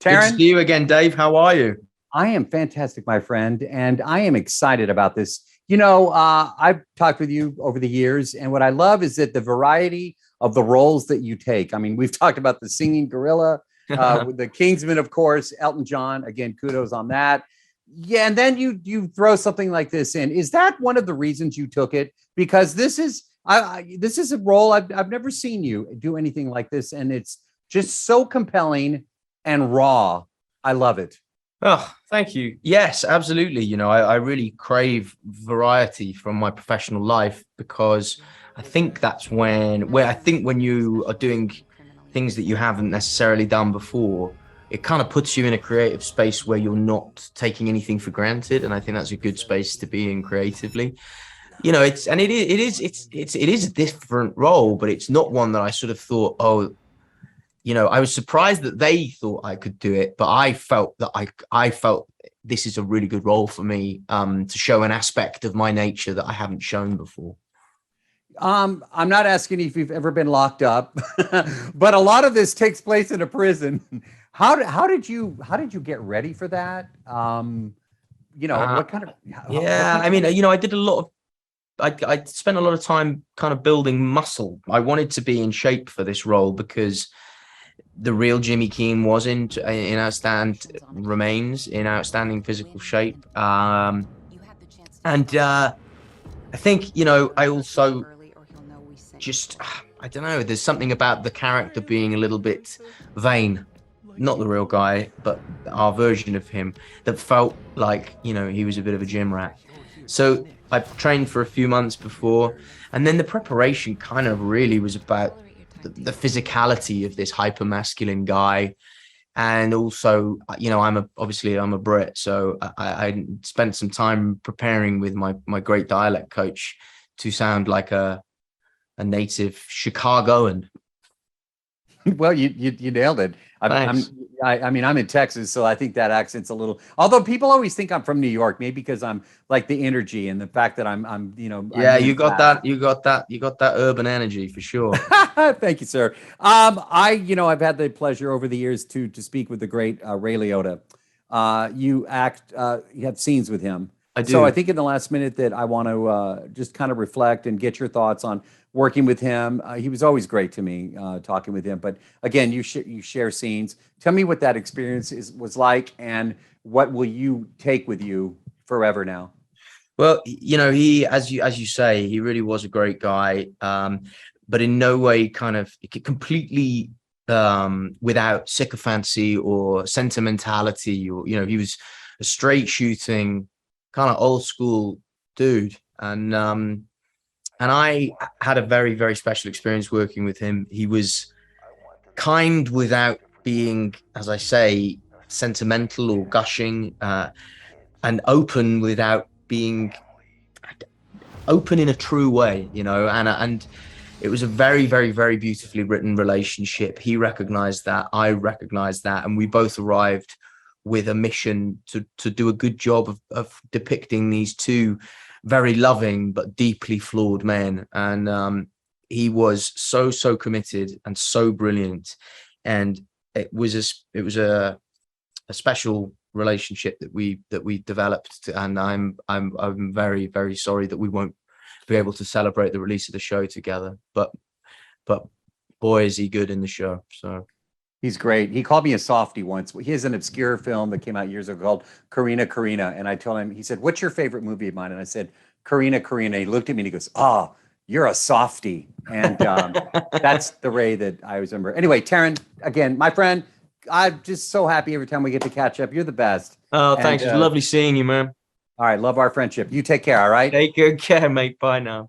Good to Taron, see you again, Dave. How are you? I am fantastic, my friend, and I am excited about this. I've talked with you over the years, and what I love is that the variety of the roles that you take. I mean, we've talked about the singing gorilla, with the Kingsman, of course, Elton John. Again, kudos on that. Yeah, and then you throw something like this in. Is that one of the reasons you took it? Because this is a role I've never seen you do anything like this, and it's just so compelling and raw. I love it. Oh, thank you. Yes, absolutely. I really crave variety from my professional life because I think that's where I think when you are doing things that you haven't necessarily done before, it kind of puts you in a creative space where you're not taking anything for granted. And I think that's a good space to be in creatively. It is a different role, but it's not one that I sort of thought, oh, I was surprised that they thought I could do it, but I felt that I felt this is a really good role for me, to show an aspect of my nature that I haven't shown before. I'm not asking if you've ever been locked up, but a lot of this takes place in a prison. How did you get ready for that? What kind of Yeah, what I kind mean, of I did a lot of I spent a lot of time kind of building muscle. I wanted to be in shape for this role because the real Jimmy Keene was in remains in outstanding physical shape. And I think, I also just, I don't know, there's something about the character being a little bit vain, not the real guy, but our version of him, that felt like, he was a bit of a gym rat. So I trained for a few months before, and then the preparation kind of really was about the physicality of this hyper masculine guy. And also, I'm a Brit, so I spent some time preparing with my great dialect coach to sound like a native Chicagoan. Well, you nailed it. Thanks. I mean, I'm in Texas, so I think that accent's a little. Although people always think I'm from New York, maybe because I'm like the energy and the fact that I Yeah, move you got fast. that. You got that urban energy for sure. Thank you, sir. I've had the pleasure over the years to speak with the great Ray Liotta. You have scenes with him. I So I do. think in the last minute that I want to just kind of reflect and get your thoughts on working with him. He was always great to me, talking with him. But again, you share scenes. Tell me what that experience was like, and what will you take with you forever now? Well, he, as you say, he really was a great guy, but in no way kind of completely without sycophancy or sentimentality, or he was a straight shooting kind of old school dude, and I had a very very special experience working with him. He was kind without being, as I say, sentimental or gushing, and open without being open in a true way, and it was a very, very, very beautifully written relationship. He recognized that, I recognized that, and we both arrived with a mission to do a good job of depicting these two very loving but deeply flawed men. And he was so committed and so brilliant, and it was a special relationship that we developed, and I'm very very sorry that we won't be able to celebrate the release of the show together, but boy is he good in the show. So He's great. He called me a softie once. He has an obscure film that came out years ago called Karina Karina. And I told him, he said, "What's your favorite movie of mine?" And I said, Karina Karina. He looked at me and he goes, "Oh, you're a softie." And that's the Ray that I always remember. Anyway, Taron, again, my friend, I'm just so happy every time we get to catch up. You're the best. oh, And thanks, it's lovely seeing you, man. all right, love our friendship. You take care, all right? Take good care, mate. Bye now.